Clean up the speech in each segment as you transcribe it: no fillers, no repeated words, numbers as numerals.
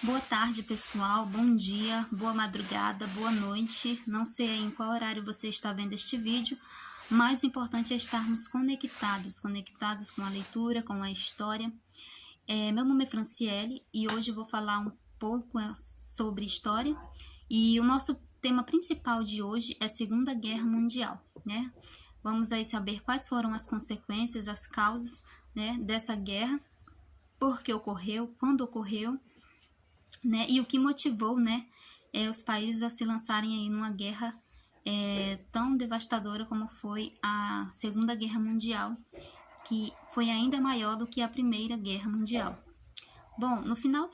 Boa tarde, pessoal. Bom dia, boa madrugada, boa noite. Não sei em qual horário você está vendo este vídeo, mas o importante é estarmos conectados com a leitura, com a história. Meu nome é Franciele e hoje eu vou falar um pouco sobre história. E o nosso tema principal de hoje é a Segunda Guerra Mundial, né? Vamos aí saber quais foram as consequências, as causas, né, dessa guerra, por que ocorreu, quando ocorreu, né, e o que motivou, né, os países a se lançarem aí numa guerra tão devastadora como foi a Segunda Guerra Mundial, que foi ainda maior do que a Primeira Guerra Mundial. Bom, no final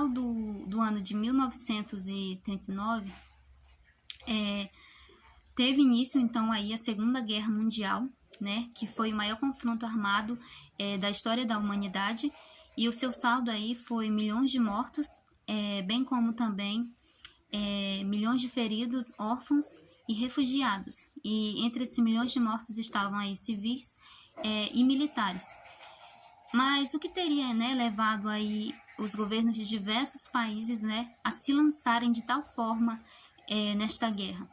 do ano de 1939, teve início então aí a Segunda Guerra Mundial, né, que foi o maior confronto armado da história da humanidade, e o seu saldo aí foi milhões de mortos, bem como também milhões de feridos, órfãos e refugiados. E entre esses milhões de mortos estavam aí civis e militares. Mas o que teria, né, levado aí os governos de diversos países, né, a se lançarem de tal forma nesta guerra?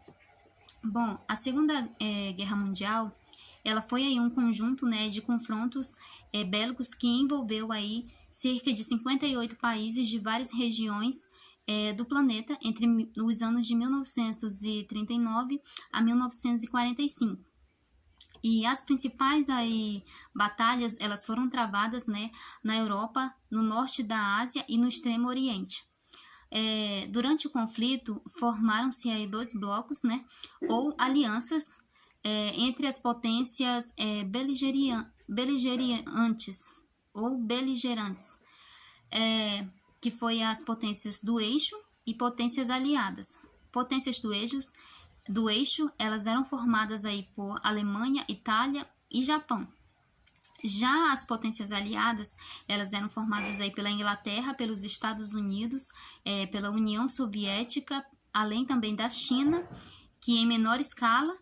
Bom, a Segunda Guerra Mundial, ela foi aí um conjunto, né, de confrontos bélicos que envolveu aí cerca de 58 países de várias regiões do planeta entre os anos de 1939 a 1945. E as principais aí batalhas, elas foram travadas, né, na Europa, no norte da Ásia e no Extremo Oriente. Durante o conflito, formaram-se aí dois blocos, né, ou alianças entre as potências beligerantes, que foi as potências do eixo e potências aliadas. Potências do eixo, elas eram formadas aí por Alemanha, Itália e Japão. Já as potências aliadas, elas eram formadas aí pela Inglaterra, pelos Estados Unidos, pela União Soviética, além também da China, que em menor escala,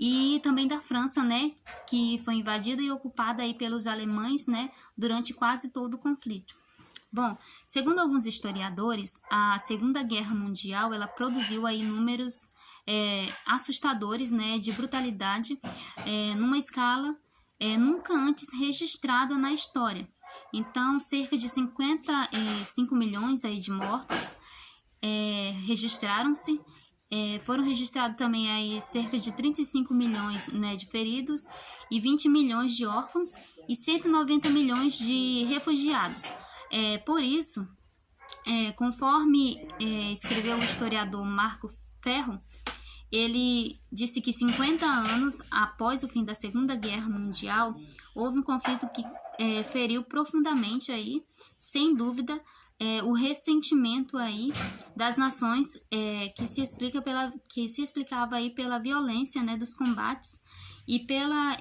e também da França, né, que foi invadida e ocupada aí pelos alemães, né, durante quase todo o conflito. Bom, segundo alguns historiadores, a Segunda Guerra Mundial, ela produziu aí números assustadores, né, de brutalidade, numa escala nunca antes registrada na história. Então, cerca de 55 milhões aí de mortos registraram-se. Foram registrados também aí cerca de 35 milhões, né, de feridos e 20 milhões de órfãos e 190 milhões de refugiados. Por isso, conforme escreveu o historiador Marco Ferro, ele disse que 50 anos após o fim da Segunda Guerra Mundial, houve um conflito que feriu profundamente aí, sem dúvida, o ressentimento aí das nações que se explicava aí pela violência, né, dos combates e pela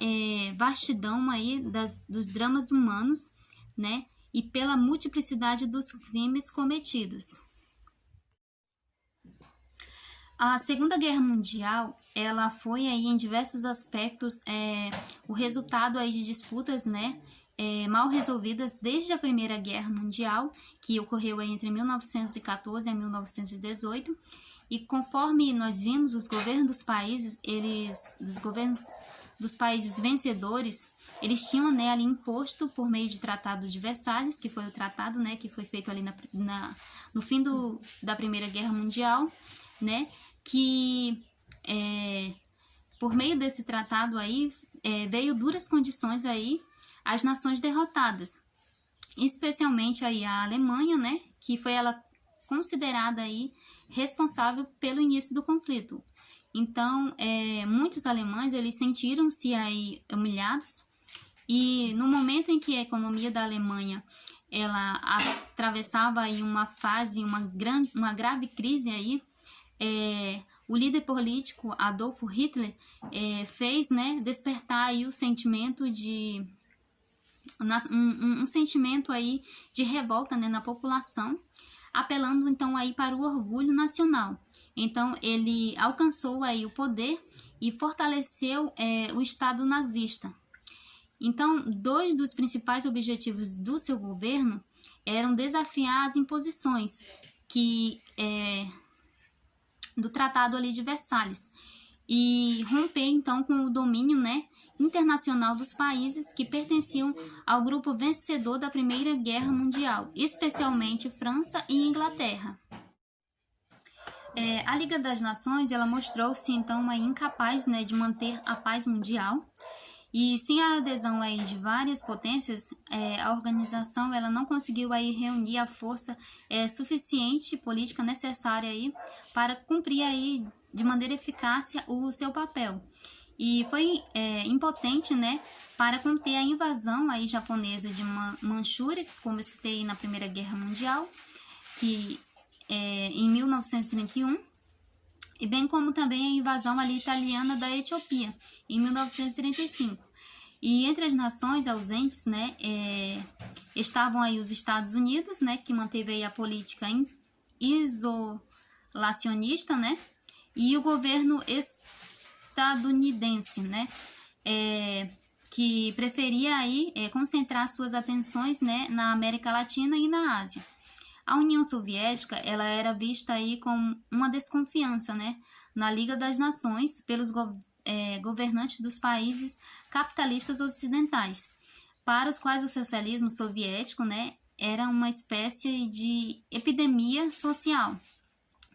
vastidão aí dos dramas humanos, né, e pela multiplicidade dos crimes cometidos. A Segunda Guerra Mundial, ela foi aí em diversos aspectos o resultado aí de disputas, né, mal resolvidas desde a Primeira Guerra Mundial, que ocorreu aí entre 1914 a 1918, e conforme nós vimos, os governos dos países vencedores, eles tinham, né, ali imposto por meio de Tratado de Versalhes, que foi o tratado, né, que foi feito ali no fim da Primeira Guerra Mundial, né, que por meio desse tratado aí veio duras condições aí às nações derrotadas, especialmente aí a Alemanha, né, que foi ela considerada aí responsável pelo início do conflito. Então, muitos alemães, eles sentiram-se aí humilhados, e no momento em que a economia da Alemanha ela atravessava aí uma fase, uma grave crise aí, o líder político Adolf Hitler fez, né, despertar aí o sentimento um sentimento aí de revolta, né, na população, apelando então aí para o orgulho nacional. Então ele alcançou aí o poder e fortaleceu o Estado nazista. Então, dois dos principais objetivos do seu governo eram desafiar as imposições do Tratado ali de Versalhes e romper então com o domínio, né, internacional dos países que pertenciam ao grupo vencedor da Primeira Guerra Mundial, especialmente França e Inglaterra. A Liga das Nações ela mostrou-se então aí incapaz, né, de manter a paz mundial. E sem a adesão aí de várias potências, a organização ela não conseguiu aí reunir a força suficiente política necessária aí para cumprir aí de maneira eficaz o seu papel. E foi impotente, né, para conter a invasão aí japonesa de Manchúria, como eu citei na Primeira Guerra Mundial, que em 1931, e bem como também a invasão ali italiana da Etiópia, em 1935. E entre as nações ausentes, né, estavam aí os Estados Unidos, né, que manteve aí a política isolacionista, né, e o governo estadunidense, né, que preferia aí concentrar suas atenções, né, na América Latina e na Ásia. A União Soviética ela era vista aí com uma desconfiança, né, na Liga das Nações pelos governantes dos países capitalistas ocidentais, para os quais o socialismo soviético, né, era uma espécie de epidemia social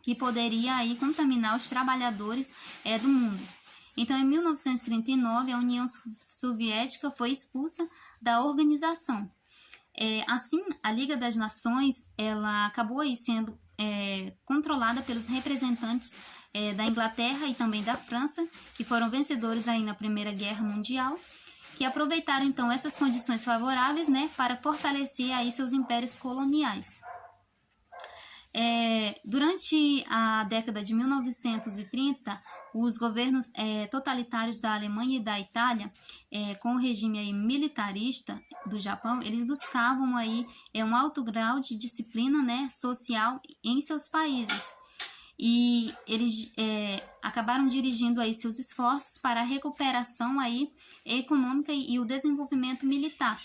que poderia aí contaminar os trabalhadores do mundo. Então, em 1939, a União Soviética foi expulsa da organização. Assim, a Liga das Nações ela acabou aí sendo controlada pelos representantes da Inglaterra e também da França, que foram vencedores aí na Primeira Guerra Mundial, que aproveitaram então essas condições favoráveis, né, para fortalecer aí seus impérios coloniais. Durante a década de 1930, os governos totalitários da Alemanha e da Itália, com o regime aí militarista do Japão, eles buscavam aí um alto grau de disciplina, né, social em seus países. E eles acabaram dirigindo aí seus esforços para a recuperação aí econômica e o desenvolvimento militar.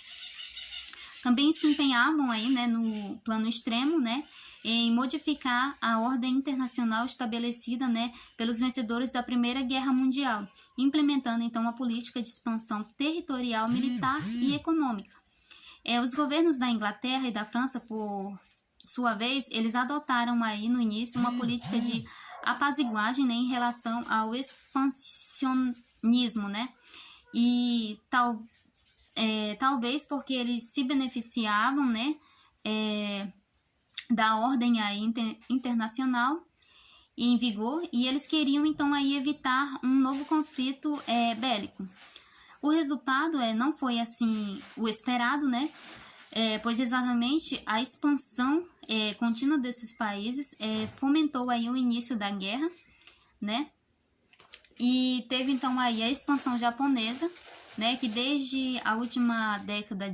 Também se empenhavam aí, né, no plano extremo, né, em modificar a ordem internacional estabelecida, né, pelos vencedores da Primeira Guerra Mundial, implementando então a política de expansão territorial, militar e econômica. Os governos da Inglaterra e da França, por sua vez, eles adotaram aí no início uma política de apaziguagem, né, em relação ao expansionismo, né, e talvez porque eles se beneficiavam, né, da ordem aí internacional em vigor, e eles queriam então aí evitar um novo conflito bélico. O resultado não foi assim o esperado, né? Pois exatamente a expansão contínua desses países fomentou aí o início da guerra, né? E teve então aí a expansão japonesa, né? Que desde a última década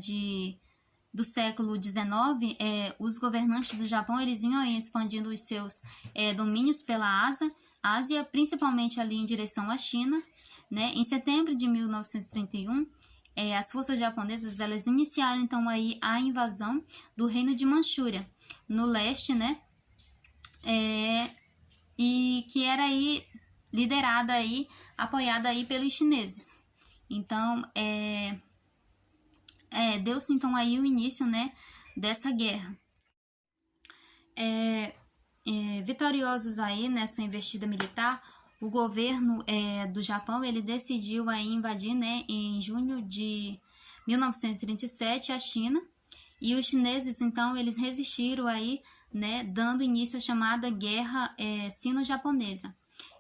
do século XIX, os governantes do Japão eles vinham aí expandindo os seus domínios pela Ásia, principalmente ali em direção à China, né? Em setembro de 1931, as forças japonesas elas iniciaram então aí a invasão do reino de Manchúria, no leste, né? E que era aí liderada aí, apoiada aí pelos chineses. Então, deu-se então aí o início, né, dessa guerra. Vitoriosos aí nessa investida militar, o governo do Japão ele decidiu aí invadir, né, em junho de 1937 a China, e os chineses então eles resistiram aí, né, dando início à chamada Guerra Sino-Japonesa.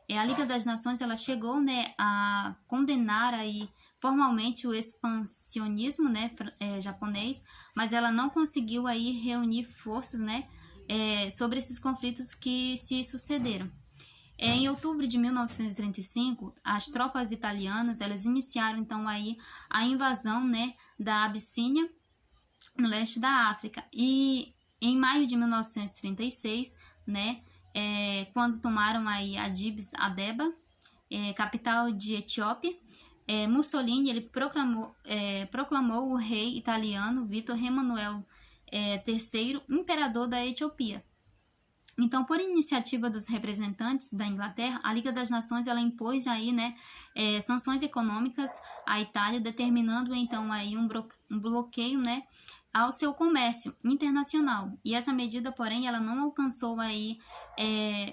A Liga das Nações ela chegou, né, a condenar aí formalmente o expansionismo, né, japonês, mas ela não conseguiu aí reunir forças, né, sobre esses conflitos que se sucederam. Em outubro de 1935, as tropas italianas elas iniciaram então aí a invasão, né, da Abissínia, no leste da África, e em maio de 1936, né, quando tomaram aí Addis Abeba, capital de Etiópia, Mussolini ele proclamou o rei italiano Vítor Emanuel III imperador da Etiópia. Então, por iniciativa dos representantes da Inglaterra, a Liga das Nações ela impôs aí, né, sanções econômicas à Itália, determinando então aí um bloqueio, né, ao seu comércio internacional. E essa medida, porém, ela não alcançou aí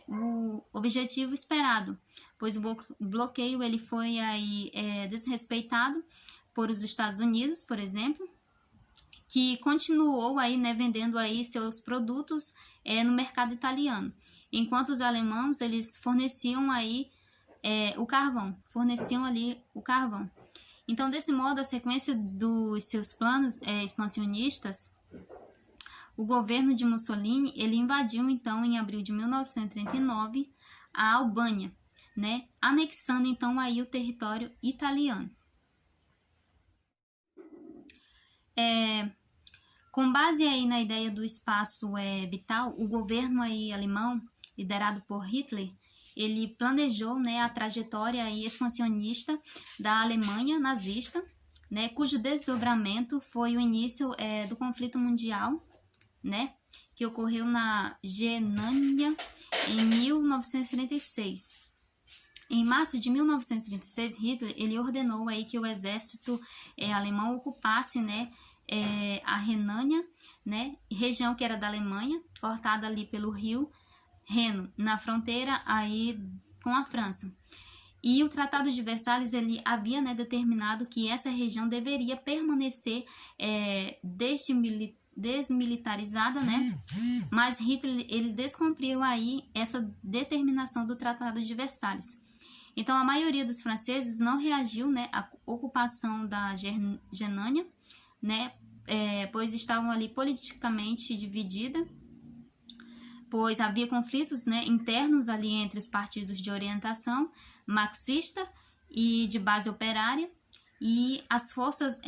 o objetivo esperado, pois o bloqueio ele foi aí desrespeitado por os Estados Unidos, por exemplo, que continuou aí, né, vendendo aí seus produtos no mercado italiano, enquanto os alemães eles forneciam aí forneciam ali o carvão. Então, desse modo, a sequência dos seus planos expansionistas, o governo de Mussolini ele invadiu então em abril de 1939 a Albânia, né, anexando então aí o território italiano. Com base aí na ideia do espaço vital, o governo aí alemão, liderado por Hitler, ele planejou, né, a trajetória aí expansionista da Alemanha nazista, né, cujo desdobramento foi o início do conflito mundial, né, que ocorreu na Germânia em 1936. Em março de 1936, Hitler ele ordenou aí que o exército alemão ocupasse, né, a Renânia, né, região que era da Alemanha, cortada ali pelo rio Reno, na fronteira aí com a França. E o Tratado de Versalhes ele havia, né, determinado que essa região deveria permanecer desmilitarizada, né? Mas Hitler ele descumpriu aí essa determinação do Tratado de Versalhes. Então a maioria dos franceses não reagiu, né, à ocupação da Germânia, né, pois estavam ali politicamente dividida, pois havia conflitos, né, internos ali entre os partidos de orientação marxista e de base operária e as forças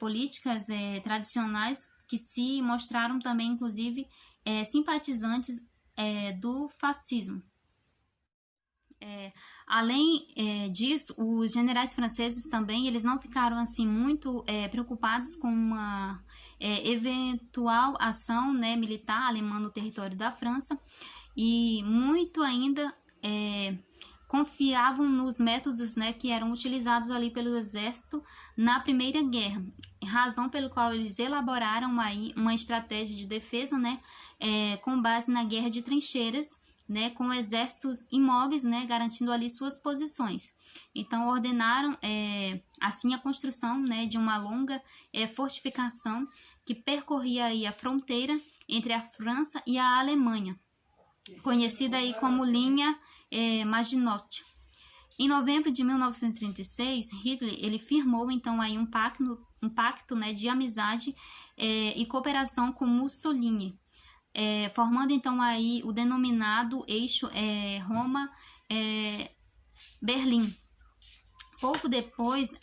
políticas tradicionais que se mostraram também, inclusive, simpatizantes do fascismo. Além disso, os generais franceses também eles não ficaram assim muito preocupados com uma eventual ação, né, militar alemã no território da França e muito ainda confiavam nos métodos, né, que eram utilizados ali pelo exército na Primeira Guerra, razão pelo qual eles elaboraram aí uma estratégia de defesa, né, com base na guerra de trincheiras, né, com exércitos imóveis, né, garantindo ali suas posições. Então ordenaram assim a construção, né, de uma longa fortificação que percorria aí a fronteira entre a França e a Alemanha, conhecida aí como linha Maginot. Em novembro de 1936, Hitler ele firmou então aí um pacto, né, de amizade e cooperação com Mussolini, formando então aí o denominado eixo Roma-Berlim. Pouco depois,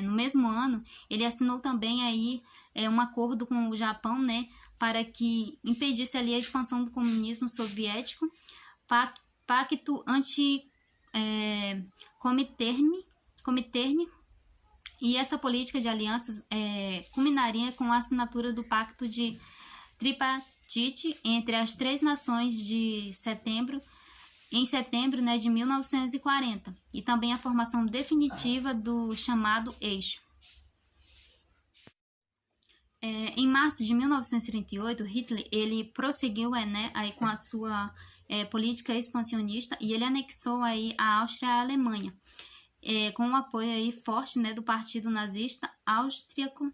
no mesmo ano, ele assinou também aí um acordo com o Japão, né, para que impedisse ali a expansão do comunismo soviético, pacto anti-Comintern, e essa política de alianças culminaria com a assinatura do pacto de Tripartite entre as três nações em setembro, né, de 1940, e também a formação definitiva do chamado eixo. Em março de 1938, Hitler ele prosseguiu aí com a sua política expansionista e ele anexou aí a Áustria e a Alemanha, com o apoio aí forte, né, do Partido Nazista austríaco,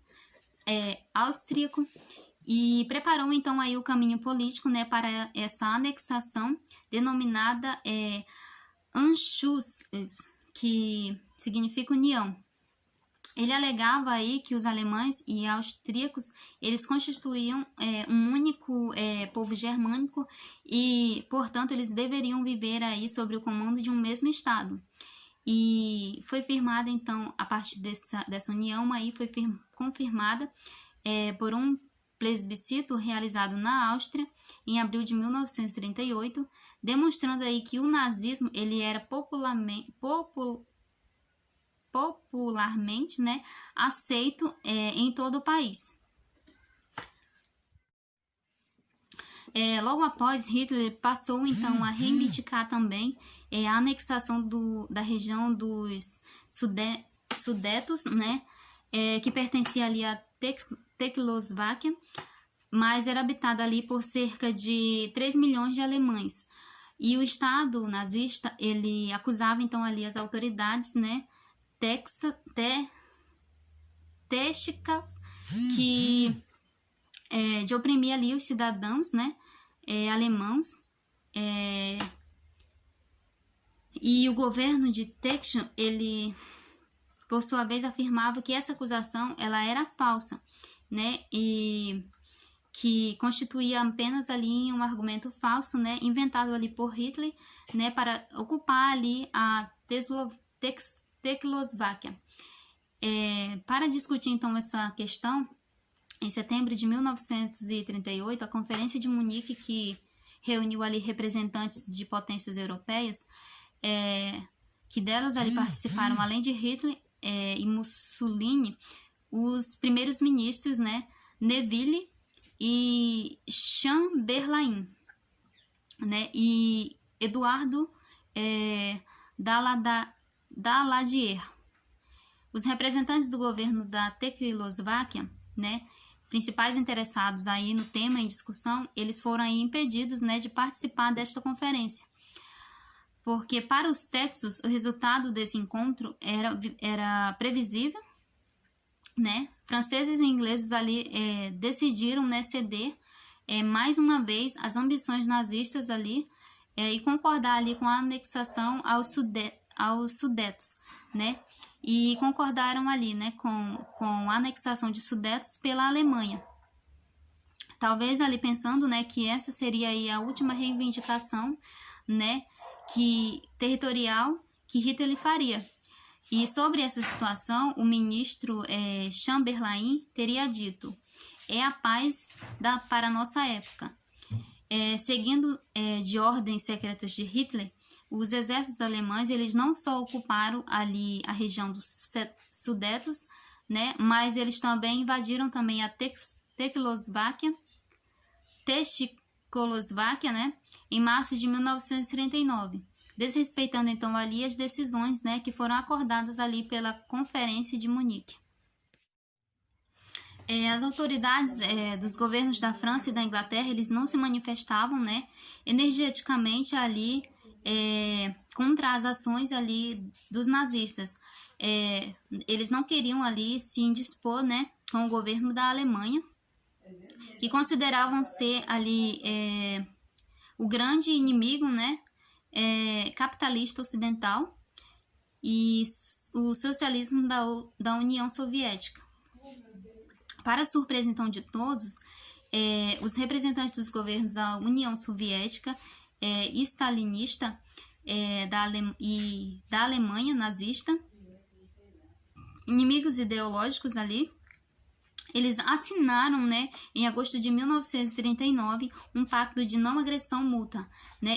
e preparou então aí o caminho político, né, para essa anexação denominada Anschluss, que significa união. Ele alegava aí que os alemães e austríacos eles constituíam um único povo germânico e, portanto, eles deveriam viver aí sob o comando de um mesmo estado. E foi firmada então, a partir dessa união aí foi confirmada por um plebiscito realizado na Áustria em abril de 1938, demonstrando aí que o nazismo ele era popularmente, né, aceito em todo o país. Logo após, Hitler passou então a reivindicar também a anexação da região dos Sudetos, né, que pertencia ali à Tecoslováquia, mas era habitada ali por cerca de 3 milhões de alemães. E o Estado nazista, ele acusava então ali as autoridades, né, téxicas, de oprimir ali os cidadãos, né, alemãos, e o governo de Texel, ele, por sua vez, afirmava que essa acusação ela era falsa, né, e que constituía apenas ali um argumento falso, né, inventado ali por Hitler, né, para ocupar ali a Tecoslováquia. Para discutir então essa questão, em setembro de 1938, a Conferência de Munique, que reuniu ali representantes de potências europeias, que delas ali participaram, além de Hitler e Mussolini, os primeiros ministros, né, Neville e Chamberlain, né, e Eduardo Daladier. Os representantes do governo da Tecoslováquia, né, principais interessados aí no tema em discussão, eles foram aí impedidos, né, de participar desta conferência. Porque para os textos, o resultado desse encontro era previsível, né? Franceses e ingleses ali decidiram, né, ceder mais uma vez as ambições nazistas ali e concordar ali com a anexação aos Sudetos, né? E concordaram ali, né, com a anexação de Sudetos pela Alemanha. Talvez ali pensando, né, que essa seria aí a última reivindicação, né, territorial que Hitler faria. E sobre essa situação, o ministro Chamberlain teria dito: é a paz para a nossa época. Seguindo de ordens secretas de Hitler, os exércitos alemães eles não só ocuparam ali a região dos Sudetos, né, mas eles também invadiram também a Tecoslováquia, né, em março de 1939. Desrespeitando então ali as decisões, né, que foram acordadas ali pela Conferência de Munique. As autoridades dos governos da França e da Inglaterra, eles não se manifestavam, né, energeticamente ali contra as ações ali dos nazistas. Eles não queriam ali se indispor, né, com o governo da Alemanha, que consideravam ser ali o grande inimigo, né, capitalista ocidental e o socialismo da União Soviética. Para surpresa, então, de todos, os representantes dos governos da União Soviética stalinista e da Alemanha nazista, inimigos ideológicos ali, eles assinaram, né, em agosto de 1939, um pacto de não agressão mútua, né,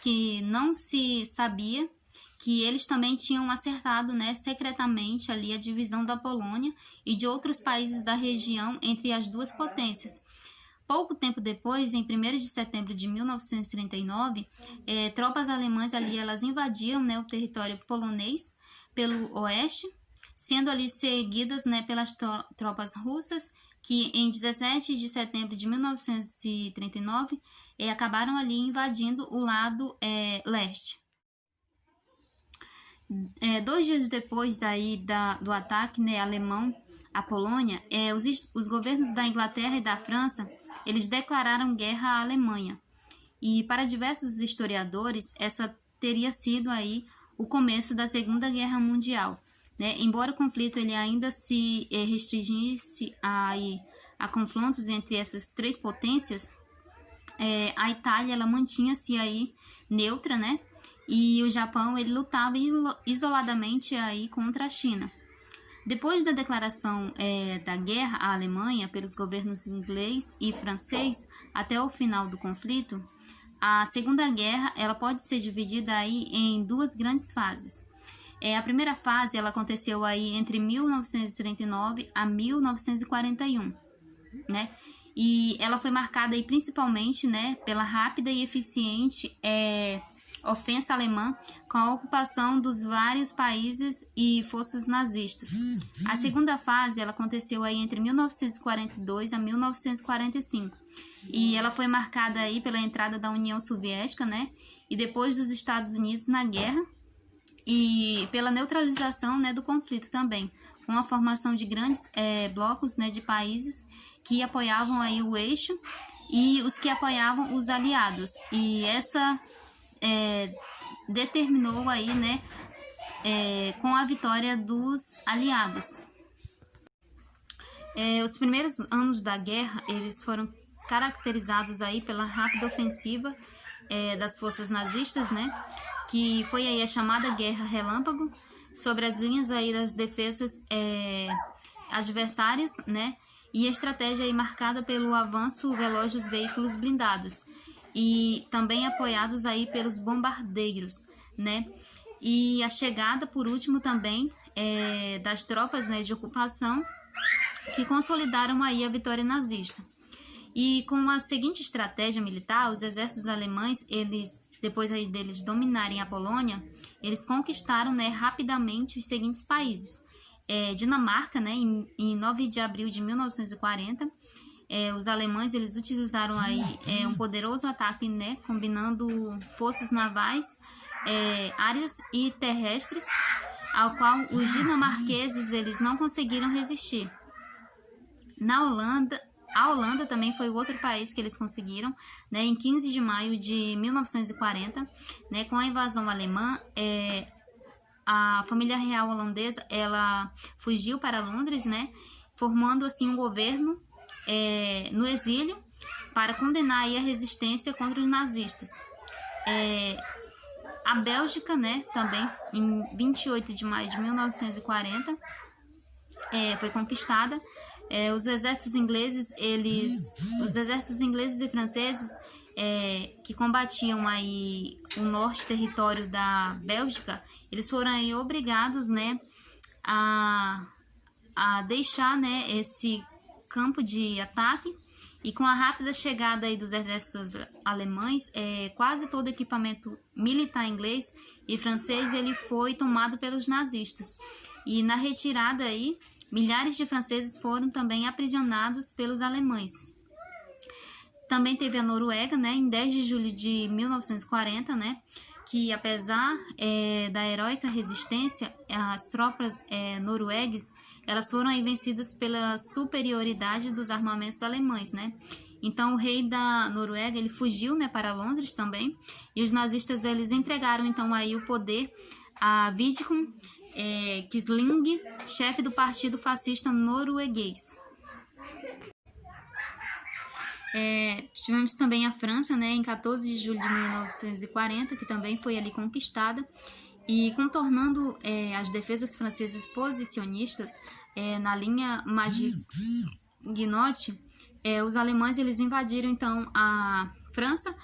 que não se sabia que eles também tinham acertado, né, secretamente ali a divisão da Polônia e de outros países da região entre as duas potências. Pouco tempo depois, em 1º de setembro de 1939, tropas alemãs ali elas invadiram, né, o território polonês pelo oeste, sendo ali seguidas, né, pelas tropas russas, que em 17 de setembro de 1939 acabaram ali invadindo o lado leste. 2 dias depois aí do ataque, né, alemão à Polônia, os governos da Inglaterra e da França, eles declararam guerra à Alemanha. E para diversos historiadores, essa teria sido aí o começo da Segunda Guerra Mundial. Né? Embora o conflito ele ainda se restringisse a confrontos entre essas três potências, a Itália ela mantinha-se aí neutra, né? E o Japão ele lutava isoladamente aí contra a China. Depois da declaração da guerra à Alemanha pelos governos inglês e francês até o final do conflito, a Segunda Guerra ela pode ser dividida aí em duas grandes fases. A primeira fase ela aconteceu aí entre 1939 a 1941, né? E ela foi marcada aí principalmente, né, pela rápida e eficiente ofensa alemã com a ocupação dos vários países e forças nazistas. A segunda fase ela aconteceu aí entre 1942 a 1945 e ela foi marcada aí pela entrada da União Soviética, né, e depois dos Estados Unidos na guerra e pela neutralização, né, do conflito também, com a formação de grandes blocos, né, de países que apoiavam aí o eixo e os que apoiavam os aliados. E essa determinou aí, né, com a vitória dos aliados. Os primeiros anos da guerra, eles foram caracterizados aí pela rápida ofensiva das forças nazistas, né, que foi aí a chamada Guerra Relâmpago, sobre as linhas aí das defesas adversárias, né, e a estratégia aí marcada pelo avanço veloz dos veículos blindados e também apoiados aí pelos bombardeiros, né, e a chegada, por último, também das tropas, né, de ocupação que consolidaram aí a vitória nazista. E com a seguinte estratégia militar, os exércitos alemães, eles, depois aí deles dominarem a Polônia, eles conquistaram, né, rapidamente os seguintes países. Dinamarca, né, em 9 de abril de 1940, os alemães eles utilizaram aí um poderoso ataque, né, combinando forças navais, áreas e terrestres, ao qual os dinamarqueses eles não conseguiram resistir. A Holanda também foi o outro país que eles conseguiram, né, em 15 de maio de 1940, né, com a invasão alemã. A família real holandesa ela fugiu para Londres, né, formando assim um governo no exílio para condenar aí a resistência contra os nazistas. A Bélgica, né, também em 28 de maio de 1940 foi conquistada. Os exércitos ingleses e franceses que combatiam aí o norte território da Bélgica, eles foram aí obrigados, né, a deixar, né, esse campo de ataque. E com a rápida chegada aí dos exércitos alemães, quase todo o equipamento militar inglês e francês ele foi tomado pelos nazistas. E na retirada aí, milhares de franceses foram também aprisionados pelos alemães. Também teve a Noruega, né, em 10 de julho de 1940, né, que apesar da heróica resistência, as tropas noruegues elas foram aí vencidas pela superioridade dos armamentos alemães, né? Então o rei da Noruega ele fugiu, né, para Londres também, e os nazistas eles entregaram então aí o poder a Vidkun Quisling, chefe do partido fascista norueguês. Tivemos também a França, né, em 14 de julho de 1940, que também foi ali conquistada, e contornando as defesas francesas posicionistas na linha Maginot, os alemães eles invadiram então a França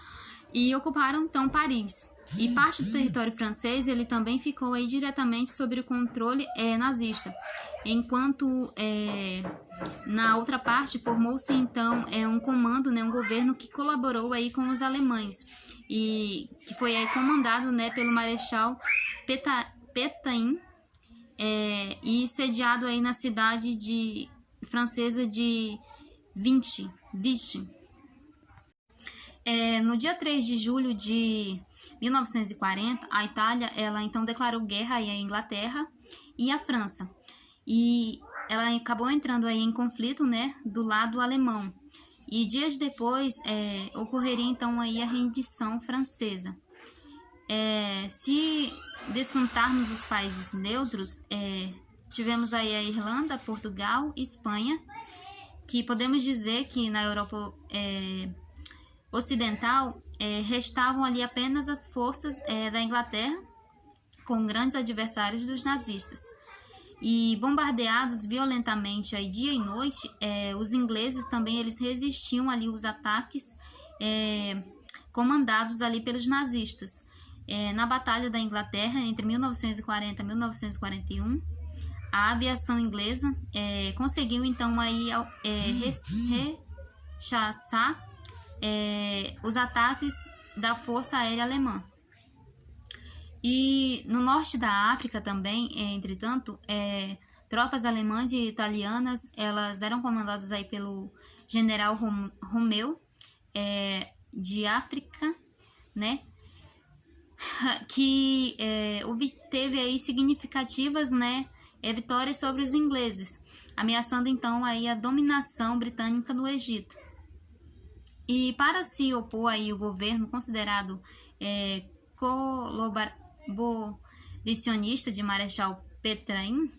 e ocuparam então Paris. E parte do território francês ele também ficou aí diretamente sob o controle nazista, enquanto na outra parte formou-se então um comando, né, um governo que colaborou aí com os alemães e que foi aí comandado, né, pelo Marechal Pétain e sediado aí na cidade francesa de Vichy. No dia 3 de julho de 1940, a Itália ela então declarou guerra aí à Inglaterra e à França. E ela acabou entrando aí em conflito, né, do lado alemão. E dias depois ocorreria então aí a rendição francesa. Se descontarmos os países neutros, tivemos aí a Irlanda, Portugal e Espanha, que podemos dizer que na Europa ocidental restavam ali apenas as forças da Inglaterra, com grandes adversários dos nazistas. E bombardeados violentamente aí dia e noite, os ingleses também eles resistiam ali os ataques comandados ali pelos nazistas. Na Batalha da Inglaterra, entre 1940 e 1941, a aviação inglesa conseguiu então aí rechaçar os ataques da Força Aérea Alemã. E no norte da África também, entretanto, tropas alemãs e italianas, elas eram comandadas aí pelo general Romeu de África, né, que obteve aí significativas, né, vitórias sobre os ingleses, ameaçando então aí a dominação britânica no Egito. E para se opor aí o governo considerado colaboracionista de Marechal Pétain,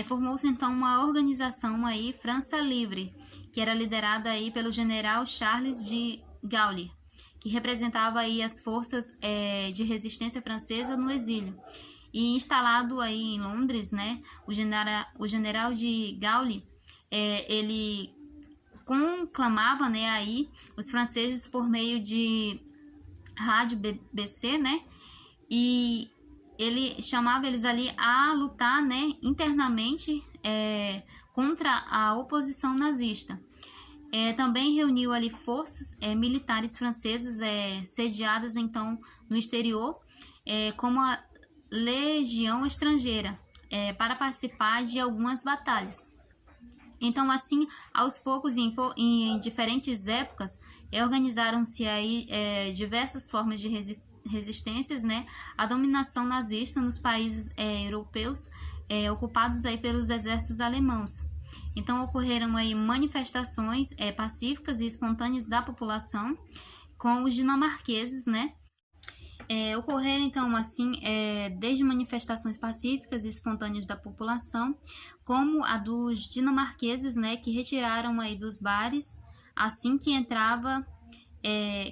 formou-se então uma organização aí, França Livre, que era liderada aí pelo general Charles de Gaulle, que representava aí as forças de resistência francesa no exílio. E instalado aí em Londres, né, o general de Gaulle, ele conclamava, né, aí os franceses por meio de rádio BBC, né, e ele chamava eles ali a lutar, né, internamente contra a oposição nazista. Também reuniu ali forças militares francesas sediadas então no exterior, como a Legião Estrangeira, para participar de algumas batalhas. Então, assim, aos poucos, em diferentes épocas, organizaram-se aí diversas formas de resistências, né, à dominação nazista nos países europeus ocupados aí pelos exércitos alemãos. Então, ocorreram aí manifestações pacíficas e espontâneas da população com os dinamarqueses, né? Ocorreram, então, assim, desde manifestações pacíficas e espontâneas da população, como a dos dinamarqueses, né, que retiraram aí dos bares assim que entrava,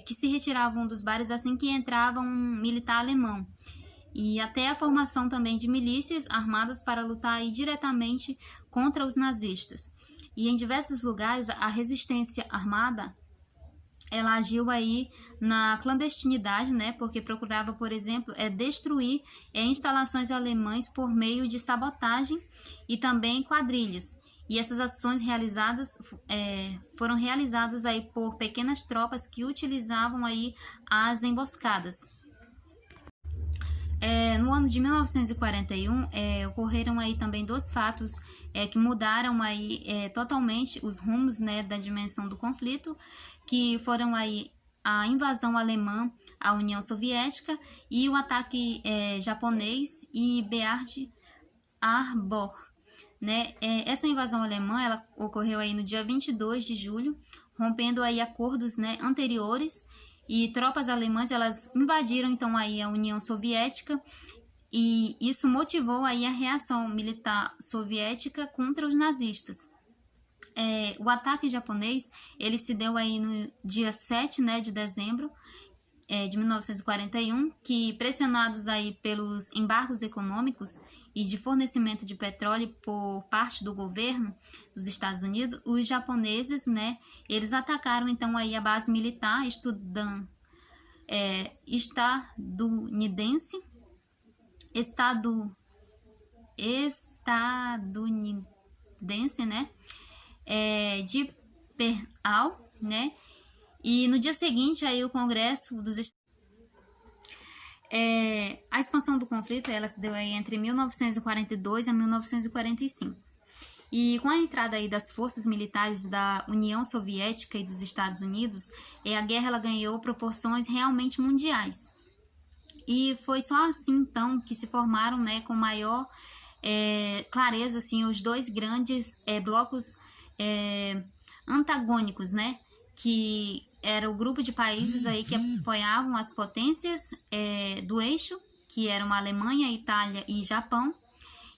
que se retiravam dos bares assim que entrava um militar alemão, e até a formação também de milícias armadas para lutar aí diretamente contra os nazistas. E em diversos lugares a resistência armada ela agiu aí na clandestinidade, né, porque procurava, por exemplo, destruir instalações alemãs por meio de sabotagem e também quadrilhas. E essas ações foram realizadas aí por pequenas tropas que utilizavam aí as emboscadas. No ano de 1941, ocorreram aí também dois fatos que mudaram aí totalmente os rumos, né, da dimensão do conflito, que foram aí a invasão alemã à União Soviética e o ataque japonês e Pearl Harbor, né? Essa invasão alemã ela ocorreu aí no dia 22 de julho, rompendo aí acordos, né, anteriores, e tropas alemãs elas invadiram então aí a União Soviética, e isso motivou aí a reação militar soviética contra os nazistas. O ataque japonês ele se deu aí no dia 7, né, de dezembro de 1941, que pressionados aí pelos embargos econômicos e de fornecimento de petróleo por parte do governo dos Estados Unidos, os japoneses, né, eles atacaram então aí a base militar estadunidense, né, de Pearl, né, e no dia seguinte aí o Congresso dos a expansão do conflito ela se deu aí entre 1942 a 1945. E com a entrada aí das forças militares da União Soviética e dos Estados Unidos, a guerra ela ganhou proporções realmente mundiais. E foi só assim então que se formaram, né, com maior clareza assim os dois grandes blocos antagônicos, né, que era o grupo de países aí que apoiavam as potências do eixo, que eram a Alemanha, Itália e Japão,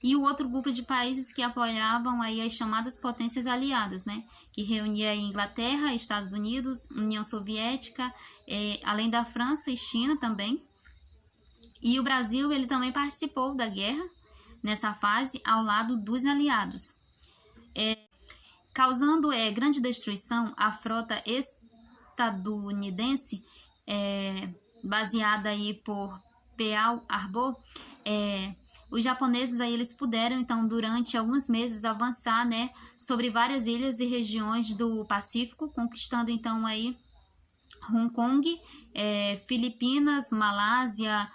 e o outro grupo de países que apoiavam aí as chamadas potências aliadas, né, que reunia a Inglaterra, Estados Unidos, União Soviética, além da França e China também. E o Brasil ele também participou da guerra nessa fase ao lado dos aliados, causando grande destruição. A frota estadunidense, baseada aí por Pearl Harbor, os japoneses aí eles puderam então durante alguns meses avançar, né, sobre várias ilhas e regiões do Pacífico, conquistando então aí Hong Kong, Filipinas, Malásia,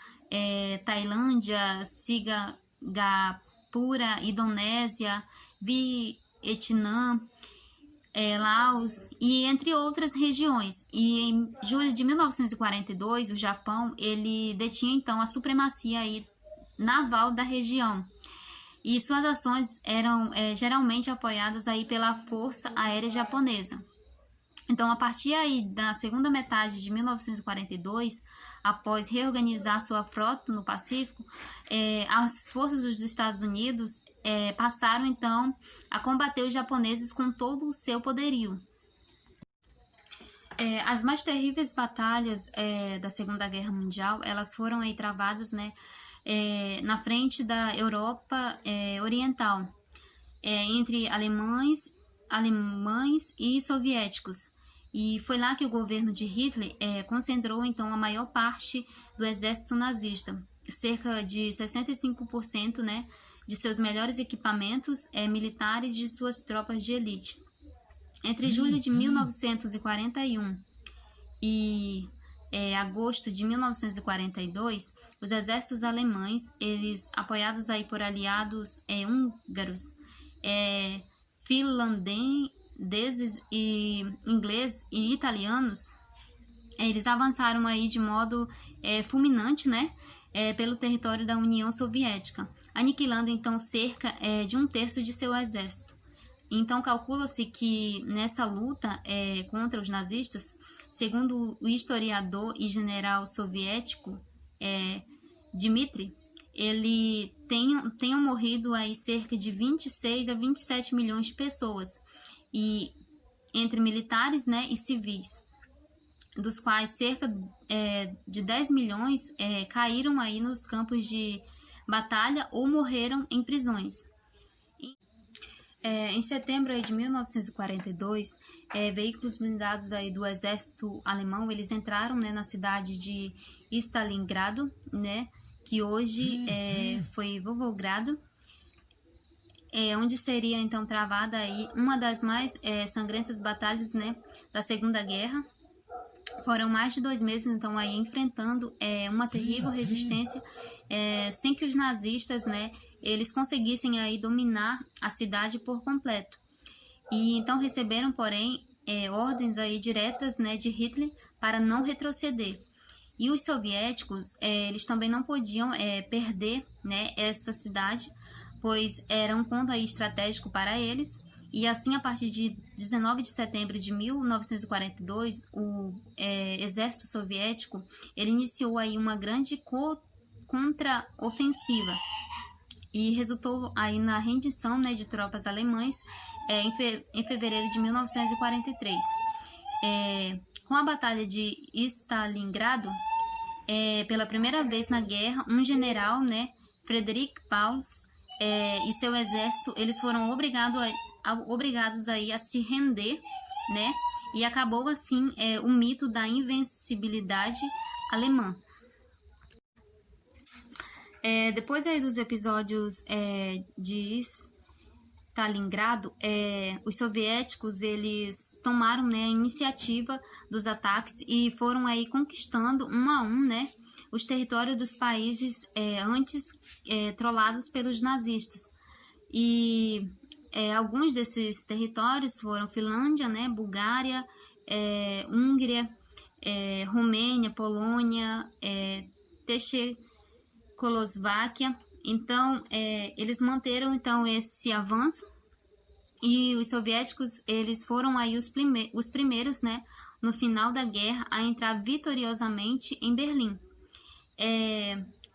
Tailândia, Singapura, Indonésia, Vietnã, Laos e entre outras regiões. E em julho de 1942, o Japão ele detinha então a supremacia aí naval da região. E suas ações eram geralmente apoiadas aí pela Força Aérea Japonesa. Então, a partir aí da segunda metade de 1942, após reorganizar sua frota no Pacífico, as forças dos Estados Unidos passaram então a combater os japoneses com todo o seu poderio. As mais terríveis batalhas da Segunda Guerra Mundial, elas foram aí travadas, né, na frente da Europa Oriental, entre alemães e soviéticos. E foi lá que o governo de Hitler concentrou então a maior parte do exército nazista, cerca de 65%, né, de seus melhores equipamentos militares de suas tropas de elite. Entre julho de 1941 e agosto de 1942, os exércitos alemães, eles apoiados aí por aliados húngaros, finlandeses e ingleses e italianos, eles avançaram aí de modo fulminante, né, pelo território da União Soviética, aniquilando então cerca de 1/3 de seu exército. Então calcula-se que nessa luta contra os nazistas, segundo o historiador e general soviético Dmitry, ele tenham morrido aí cerca de 26 a 27 milhões de pessoas, e entre militares, né, e civis, dos quais cerca de 10 milhões caíram aí nos campos de batalha ou morreram em prisões. Em setembro aí de 1942, veículos blindados aí do exército alemão, eles entraram, né, na cidade de Stalingrado, né, que hoje foi Volgogrado, onde seria então travada aí uma das mais sangrentas batalhas, né, da Segunda Guerra. Foram mais de 2 meses então aí enfrentando uma terrível resistência, sem que os nazistas, né, eles conseguissem aí dominar a cidade por completo. E então receberam, porém, ordens aí diretas, né, de Hitler para não retroceder. E os soviéticos, eles também não podiam perder, né, essa cidade, pois era um ponto aí estratégico para eles. E assim, a partir de 19 de setembro de 1942, o exército soviético ele iniciou aí uma grande contra-ofensiva e resultou aí na rendição, né, de tropas alemãs em fevereiro de 1943. Com a Batalha de Stalingrado, pela primeira vez na guerra, um general, né, Frederick Pauls, e seu exército, eles foram obrigados aí a se render, né, e acabou assim o mito da invencibilidade alemã. Depois aí dos episódios de Stalingrado, os soviéticos eles tomaram, né, a iniciativa dos ataques e foram aí conquistando um a um, né, os territórios dos países antes trollados pelos nazistas. E alguns desses territórios foram Finlândia, né, Bulgária, Hungria, Romênia, Polônia, Tchecoslováquia. Então, eles manteram então esse avanço, e os soviéticos eles foram aí os primeiros, né, no final da guerra a entrar vitoriosamente em Berlim.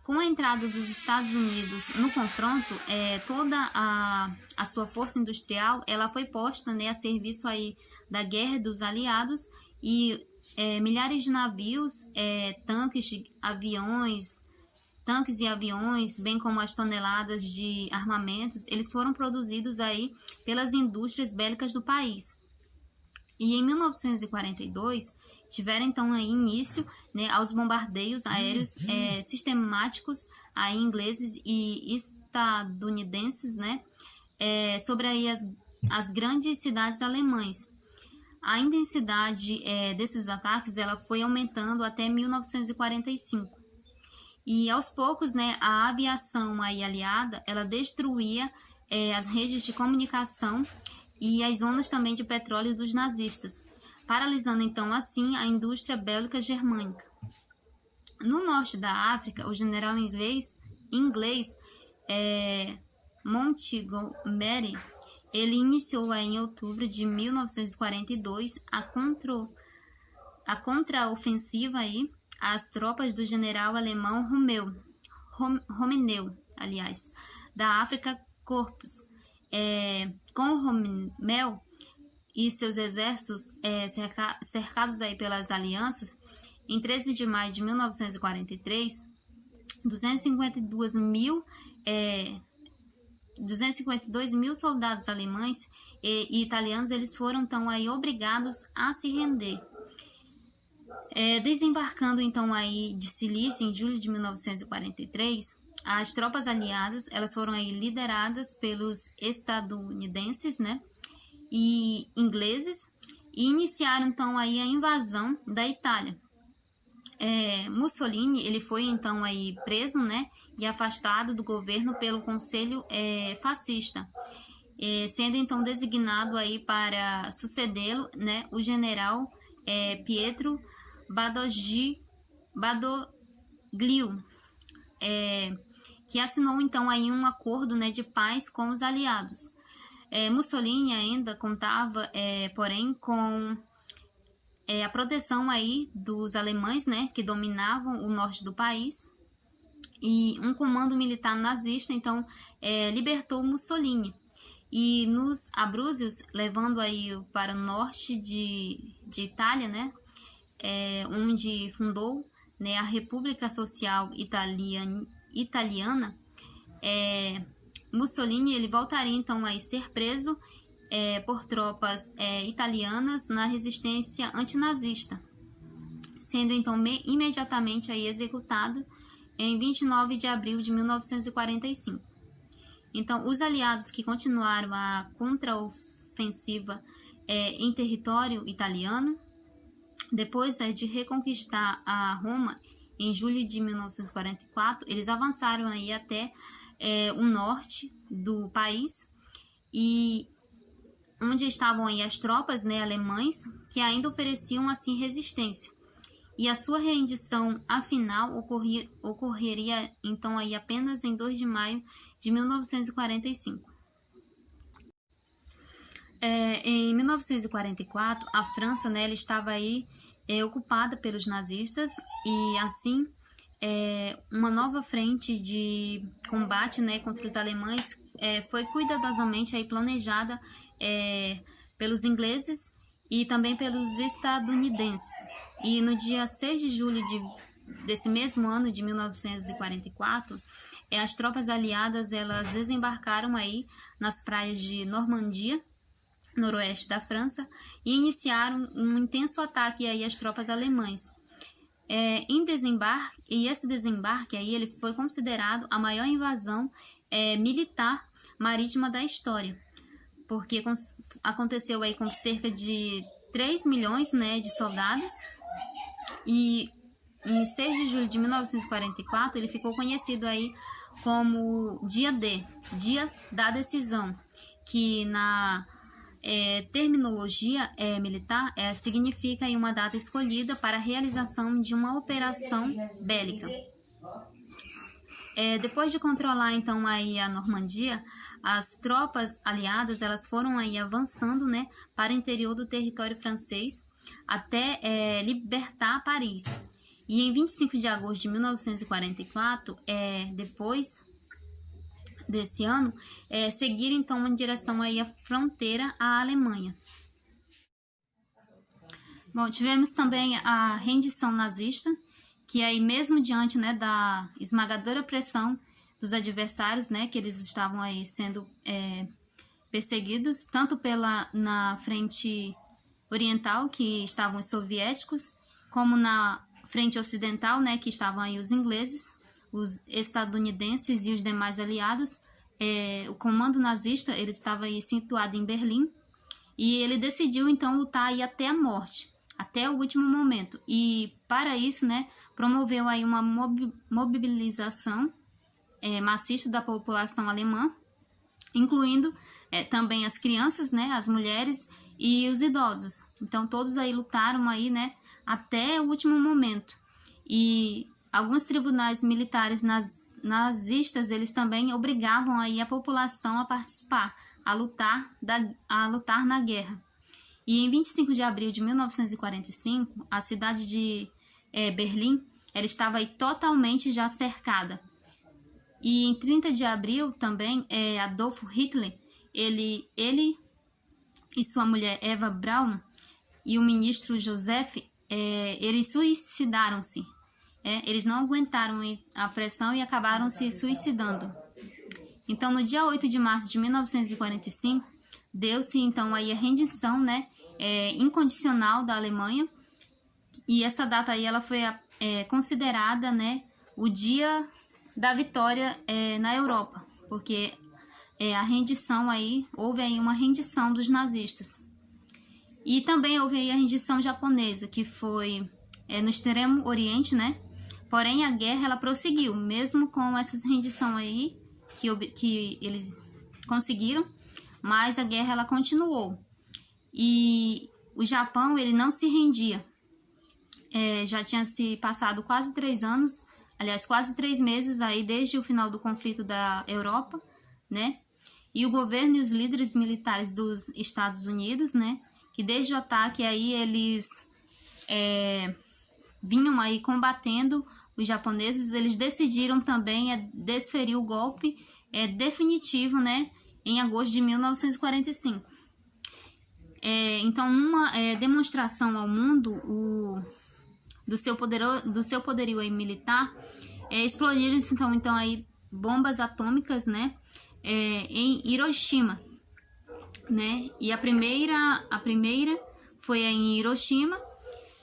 Com a entrada dos Estados Unidos no confronto, toda a sua força industrial ela foi posta, né, a serviço aí da guerra dos aliados, e milhares de navios, tanques e aviões, bem como as toneladas de armamentos, eles foram produzidos aí pelas indústrias bélicas do país. E em 1942, tiveram então aí início, né, aos bombardeios aéreos sistemáticos aí ingleses e estadunidenses, né, sobre aí as grandes cidades alemãs. A intensidade desses ataques ela foi aumentando até 1945. E aos poucos, né, a aviação aí aliada, ela destruía as redes de comunicação e as zonas também de petróleo dos nazistas, paralisando então assim a indústria bélica germânica. No norte da África, o general inglês Montgomery, ele iniciou aí, em outubro de 1942 a contraofensiva aí as tropas do general alemão Rommel, da África Corpus. Com Rommel e seus exércitos cercados aí pelas alianças, em 13 de maio de 1943, 252 mil soldados alemães e italianos eles foram então aí obrigados a se render. Desembarcando então aí de Cilícia em julho de 1943, as tropas aliadas elas foram aí lideradas pelos estadunidenses, né, e ingleses, e iniciaram então aí a invasão da Itália. Mussolini ele foi então aí preso, né, e afastado do governo pelo Conselho fascista, sendo então designado aí para sucedê-lo, né, o general Pietro Badoglio, que assinou então aí um acordo, né, de paz com os aliados. Mussolini ainda contava, porém, com a proteção aí dos alemães, né, que dominavam o norte do país, e um comando militar nazista então libertou Mussolini. E nos Abruzos, levando aí para o norte de Itália, né, onde fundou, né, a República Social Italiana, Mussolini ele voltaria então a ser preso por tropas italianas na resistência antinazista, sendo então imediatamente aí executado em 29 de abril de 1945. Então, os aliados que continuaram a contraofensiva em território italiano, depois de reconquistar a Roma em julho de 1944, eles avançaram aí até o norte do país, e onde estavam aí as tropas, né, alemães que ainda ofereciam assim resistência. E a sua rendição afinal ocorreria então aí apenas em 2 de maio de 1945. Em 1944, a França, né, ela estava aí ocupada pelos nazistas, e assim uma nova frente de combate, né, contra os alemães foi cuidadosamente aí planejada pelos ingleses e também pelos estadunidenses. E no dia 6 de julho desse mesmo ano de 1944, as tropas aliadas elas desembarcaram aí nas praias de Normandia, noroeste da França, e iniciaram um intenso ataque aí às tropas alemãs. Esse desembarque aí ele foi considerado a maior invasão militar marítima da história, porque aconteceu aí com cerca de 3 milhões, né, de soldados, e em 6 de julho de 1944 ele ficou conhecido aí como Dia D, Dia da Decisão, que na terminologia militar significa aí uma data escolhida para a realização de uma operação bélica. Depois de controlar então aí a Normandia, as tropas aliadas elas foram aí avançando, né, para o interior do território francês até libertar Paris. E em 25 de agosto de 1944, depois desse ano, seguir então em direção aí à fronteira à Alemanha. Bom, tivemos também a rendição nazista, que aí mesmo diante, né, da esmagadora pressão dos adversários, né, que eles estavam aí sendo perseguidos, tanto na frente oriental, que estavam os soviéticos, como na frente ocidental, né, que estavam aí os ingleses, os estadunidenses e os demais aliados. O comando nazista, ele estava aí situado em Berlim, e ele decidiu então lutar aí até a morte, até o último momento. E para isso, né, promoveu aí uma mobilização maciça da população alemã, incluindo também as crianças, né, as mulheres e os idosos. Então todos aí lutaram aí, né, até o último momento. E alguns tribunais militares nazistas, eles também obrigavam aí a população a participar, a lutar na guerra. E em 25 de abril de 1945, a cidade de Berlim, ela estava aí totalmente já cercada. E em 30 de abril também, Adolf Hitler, ele e sua mulher Eva Braun e o ministro Joseph, eles suicidaram-se. Eles não aguentaram a pressão e acabaram se suicidando. Então, no dia 8 de março de 1945, deu-se então aí a rendição, né, incondicional da Alemanha. E essa data aí ela foi considerada, né, o dia da vitória na Europa, porque a rendição aí, houve aí uma rendição dos nazistas. E também houve aí a rendição japonesa, que foi no extremo oriente, né? Porém, a guerra ela prosseguiu, mesmo com essas rendições aí que eles conseguiram, mas a guerra ela continuou. E o Japão, ele não se rendia. Já tinha se passado quase 3 anos, aliás, quase 3 meses aí desde o final do conflito da Europa, né? E o governo e os líderes militares dos Estados Unidos, né? Que desde o ataque aí eles vinham aí combatendo os japoneses, eles decidiram também desferir o golpe definitivo, né? Em agosto de 1945. Então, numa demonstração ao mundo do seu poderio aí militar, explodiram então aí bombas atômicas, né, em Hiroshima, né? E a primeira foi em Hiroshima,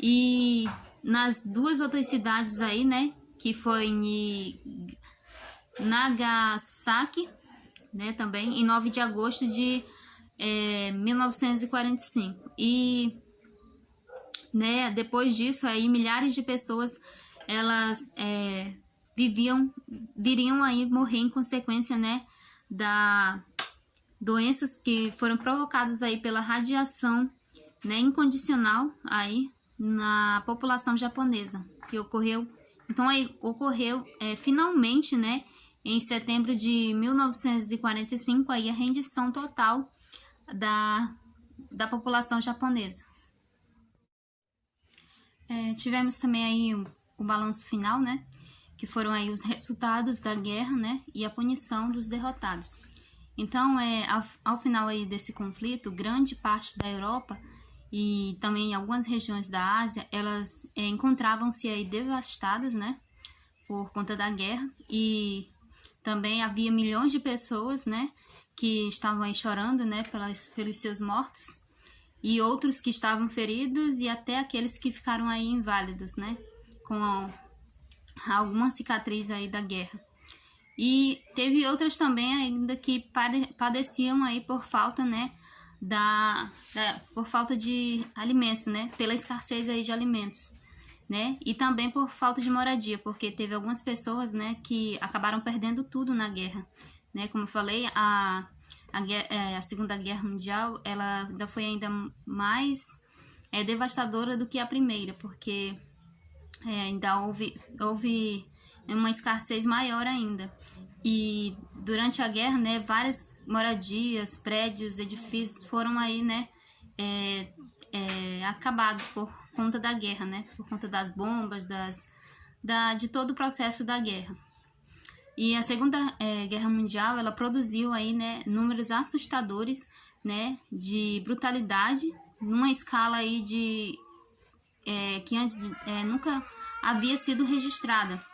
e nas 2 outras cidades aí, né, que foi em Nagasaki, né, também em 9 de agosto de 1945. E né, depois disso aí milhares de pessoas elas viriam aí morrer em consequência, né, da doenças que foram provocadas aí pela radiação, né, incondicional aí na população japonesa, que ocorreu. Então aí ocorreu finalmente, né, em setembro de 1945 aí a rendição total da população japonesa. Tivemos também aí o balanço final, né, que foram aí os resultados da guerra, né, e a punição dos derrotados. Então, ao final aí desse conflito, grande parte da Europa e também algumas regiões da Ásia, elas encontravam-se aí devastadas, né, por conta da guerra, e também havia milhões de pessoas, né, que estavam aí chorando, né, pelos seus mortos, e outros que estavam feridos, e até aqueles que ficaram aí inválidos, né, com alguma cicatriz aí da guerra. E teve outras também ainda que padeciam aí por falta, né, por falta de alimentos, né, pela escassez aí de alimentos, né, e também por falta de moradia, porque teve algumas pessoas, né, que acabaram perdendo tudo na guerra, né, como eu falei, a Segunda Guerra Mundial, ela ainda foi ainda mais devastadora do que a primeira, porque ainda houve uma escassez maior ainda. E durante a guerra, né, várias moradias, prédios, edifícios foram aí, né, acabados por conta da guerra, né, por conta das bombas, de todo o processo da guerra. E a Segunda Guerra Mundial, ela produziu aí, né, números assustadores, né, de brutalidade, numa escala aí que antes nunca havia sido registrada.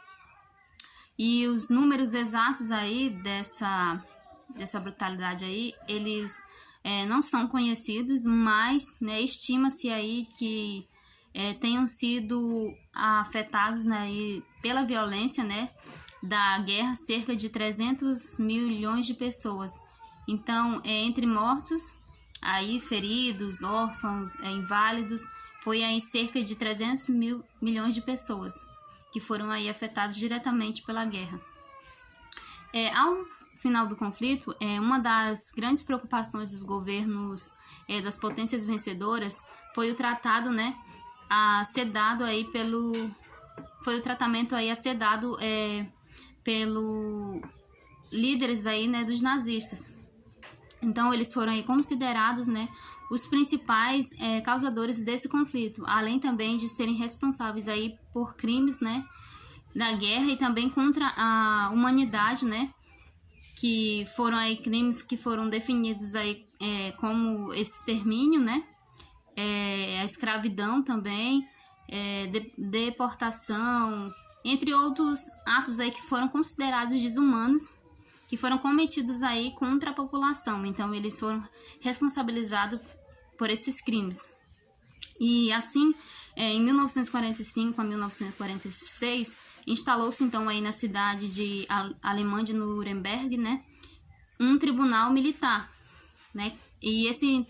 E os números exatos aí dessa brutalidade aí, eles não são conhecidos, mas, né, estima-se aí que tenham sido afetados, né, pela violência, né, da guerra cerca de 300 milhões de pessoas. Então, entre mortos, aí feridos, órfãos, inválidos, foi aí cerca de 300 milhões de pessoas que foram aí afetados diretamente pela guerra. Ao final do conflito, uma das grandes preocupações dos governos das potências vencedoras foi o tratado, né, assedado aí foi o tratamento aí assedado pelo líderes aí, né, dos nazistas. Então eles foram aí considerados, né, os principais causadores desse conflito, além também de serem responsáveis aí por crimes, né, da guerra e também contra a humanidade, né, que foram aí crimes que foram definidos aí como extermínio, né, a escravidão também, deportação, entre outros atos aí que foram considerados desumanos, que foram cometidos aí contra a população. Então eles foram responsabilizados por esses crimes. E assim, em 1945 a 1946, instalou-se então aí na cidade alemã de Nuremberg, né, um tribunal militar, né? E esse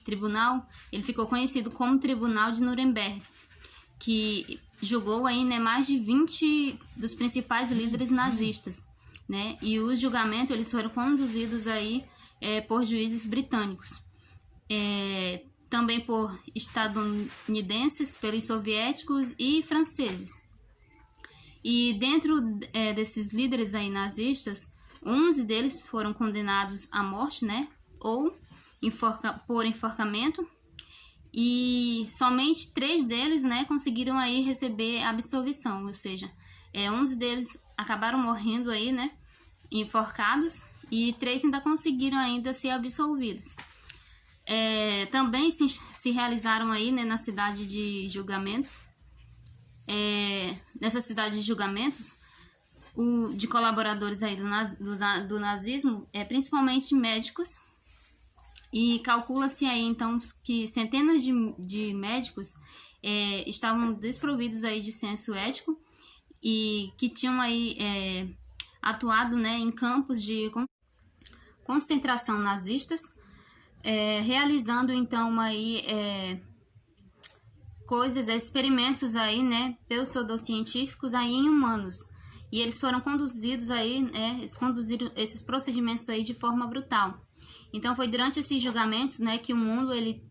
tribunal, ele ficou conhecido como Tribunal de Nuremberg, que julgou aí, né, mais de 20 dos principais líderes nazistas, né? E os julgamentos eles foram conduzidos aí por juízes britânicos, também por estadunidenses, pelos soviéticos e franceses. E dentro desses líderes aí nazistas, 11 deles foram condenados à morte, né, ou por enforcamento, e somente 3 deles, né, conseguiram aí receber absolvição, ou seja, 11 deles acabaram morrendo aí, né, enforcados, e 3 ainda conseguiram ainda ser absolvidos. Também se realizaram aí, né, na cidade de julgamentos, nessa cidade de julgamentos, de colaboradores aí do nazismo, principalmente médicos, e calcula-se aí então que centenas de médicos estavam desprovidos aí de senso ético e que tinham aí atuado, né, em campos de concentração nazistas, realizando então aí experimentos aí, né, pseudocientíficos aí em humanos. E eles foram conduzidos aí, eles conduziram esses procedimentos aí de forma brutal. Então foi durante esses julgamentos, né, que o mundo ele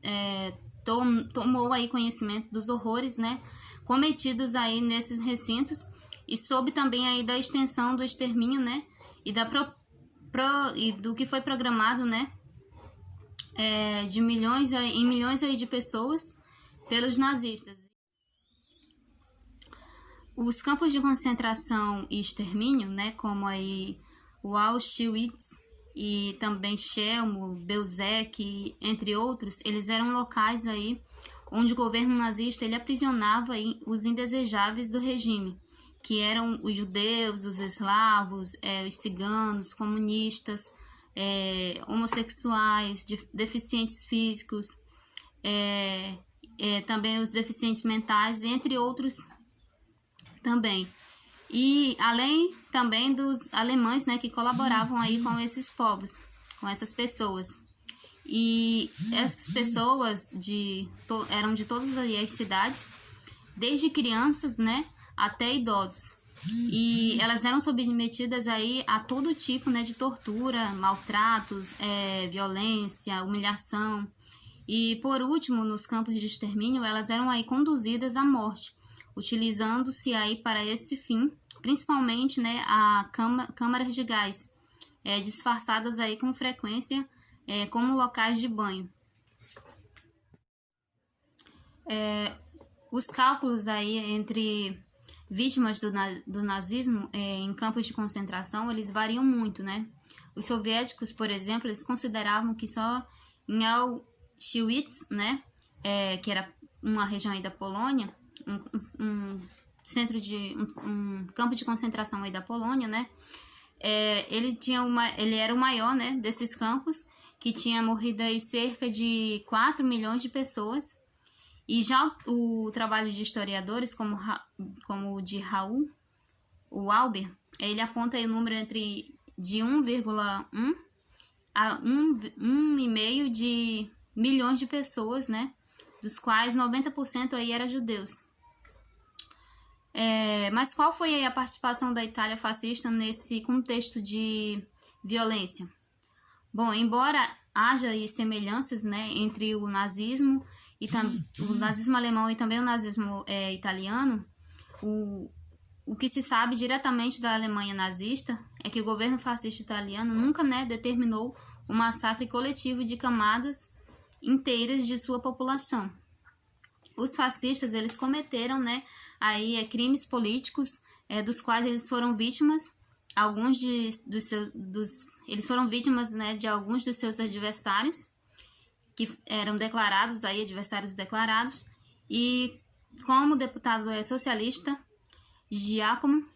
tomou aí conhecimento dos horrores, né, cometidos aí nesses recintos, e soube também aí da extensão do extermínio, né, e e do que foi programado, né, de milhões aí de pessoas pelos nazistas. Os campos de concentração e extermínio, né, como aí o Auschwitz e também Chelmo, Belzec, entre outros, eles eram locais aí onde o governo nazista ele aprisionava aí os indesejáveis do regime, que eram os judeus, os eslavos, os ciganos, comunistas, homossexuais, deficientes físicos, também os deficientes mentais, entre outros também. E além também dos alemães, né, que colaboravam aí com esses povos, com essas pessoas. E essas pessoas eram de todas as cidades, desde crianças, né, até idosos. E elas eram submetidas aí a todo tipo, né, de tortura, maltratos, violência, humilhação. E por último, nos campos de extermínio, elas eram aí conduzidas à morte, utilizando-se aí para esse fim, principalmente, né, câmaras de gás, disfarçadas aí com frequência como locais de banho. Os cálculos aí entre vítimas do nazismo em campos de concentração, eles variam muito, né? Os soviéticos, por exemplo, eles consideravam que só em Auschwitz, né, que era uma região aí da Polônia, um campo de concentração aí da Polônia, né? Ele era o maior, né, desses campos, que tinha morrido aí cerca de 4 milhões de pessoas. E já o trabalho de historiadores, como o de Raul, o Alber, ele aponta aí o número de 1,1 a 1,5 de milhões de pessoas, né? Dos quais 90% aí eram judeus. Mas qual foi aí a participação da Itália fascista nesse contexto de violência? Bom, embora haja aí semelhanças, né, entre o nazismo o nazismo alemão e também o nazismo italiano, o que se sabe diretamente da Alemanha nazista é que o governo fascista italiano nunca, né, determinou o massacre coletivo de camadas inteiras de sua população. Os fascistas, eles cometeram, né, aí crimes políticos, dos quais eles foram vítimas. Eles foram vítimas, né, de alguns dos seus adversários, que eram declarados aí, adversários declarados, e como deputado socialista, Giacomo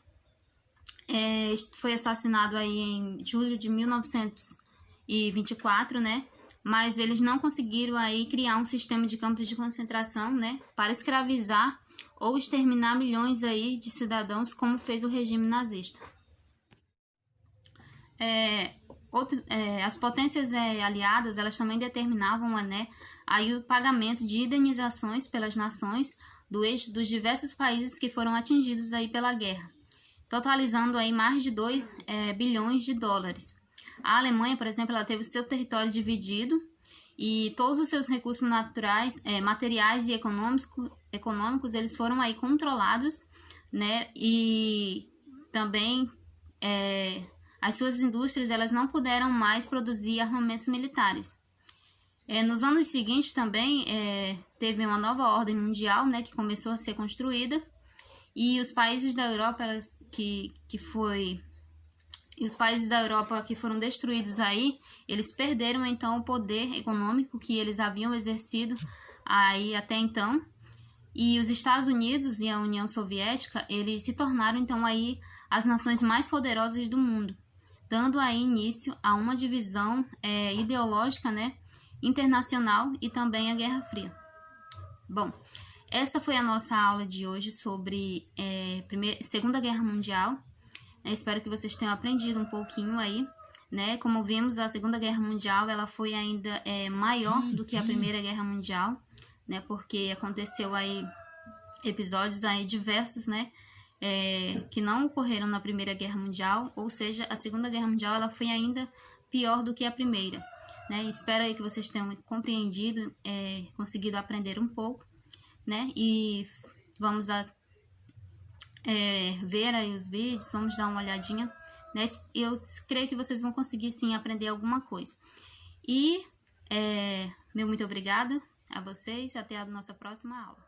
foi assassinado aí em julho de 1924, né, mas eles não conseguiram aí criar um sistema de campos de concentração, né, para escravizar ou exterminar milhões aí de cidadãos, como fez o regime nazista. As potências aliadas, elas também determinavam, né, aí o pagamento de indenizações pelas nações do eixo dos diversos países que foram atingidos aí pela guerra, totalizando aí mais de 2 bilhões de dólares. A Alemanha, por exemplo, ela teve seu território dividido e todos os seus recursos naturais, materiais e econômicos, eles foram aí controlados, né, e também as suas indústrias, elas não puderam mais produzir armamentos militares. Nos anos seguintes também teve uma nova ordem mundial, né, que começou a ser construída, e os países da Europa os países da Europa que foram destruídos aí, eles perderam então o poder econômico que eles haviam exercido aí até então. E os Estados Unidos e a União Soviética, eles se tornaram então aí as nações mais poderosas do mundo, dando aí início a uma divisão ideológica, né, internacional, e também a Guerra Fria. Bom, essa foi a nossa aula de hoje sobre Segunda Guerra Mundial. Espero que vocês tenham aprendido um pouquinho aí, né? Como vimos, a Segunda Guerra Mundial ela foi ainda maior do que a Primeira Guerra Mundial, né? Porque aconteceu aí episódios aí diversos, né? Que não ocorreram na Primeira Guerra Mundial, ou seja, a Segunda Guerra Mundial ela foi ainda pior do que a Primeira, né? Espero aí que vocês tenham compreendido, conseguido aprender um pouco, né? E vamos ver aí os vídeos, vamos dar uma olhadinha, né? Eu creio que vocês vão conseguir sim aprender alguma coisa. E meu muito obrigado a vocês, até a nossa próxima aula.